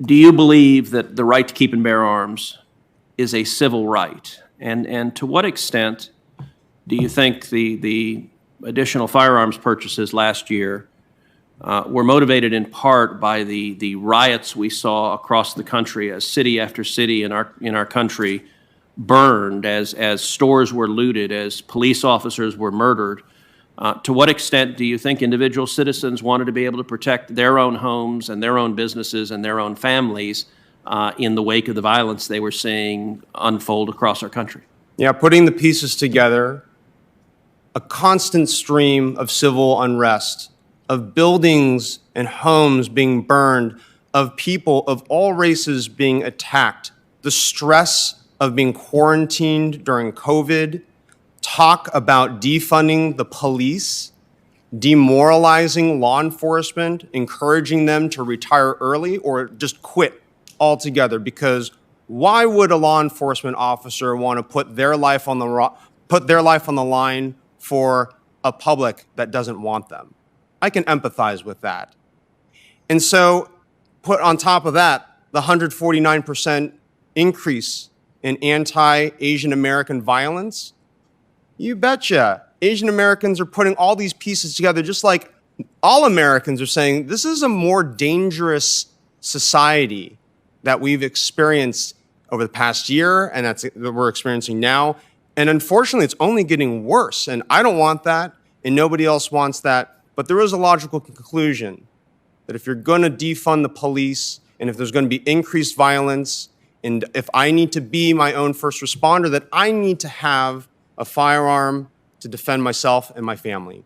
Do you believe that the right to keep and bear arms is a civil right? And to what extent do you think the additional firearms purchases last year were motivated in part by the riots we saw across the country as city after city in our country burned, as stores were looted, as police officers were murdered? To what extent do you think individual citizens wanted to be able to protect their own homes and their own businesses and their own families in the wake of the violence they were seeing unfold across our country? Yeah, putting the pieces together, a constant stream of civil unrest, of buildings and homes being burned, of people of all races being attacked, the stress of being quarantined during COVID, talk about defunding the police, demoralizing law enforcement, encouraging them to retire early or just quit altogether. Because why would a law enforcement officer want to put their life on the line for a public that doesn't want them? I can empathize with that. And so put on top of that the 149% increase in anti-Asian American violence. You betcha. Asian Americans are putting all these pieces together, just like all Americans are saying, this is a more dangerous society that we've experienced over the past year and that we're experiencing now. And unfortunately, it's only getting worse. And I don't want that, and nobody else wants that. But there is a logical conclusion that if you're going to defund the police, and if there's going to be increased violence, and if I need to be my own first responder, that I need to have a firearm to defend myself and my family.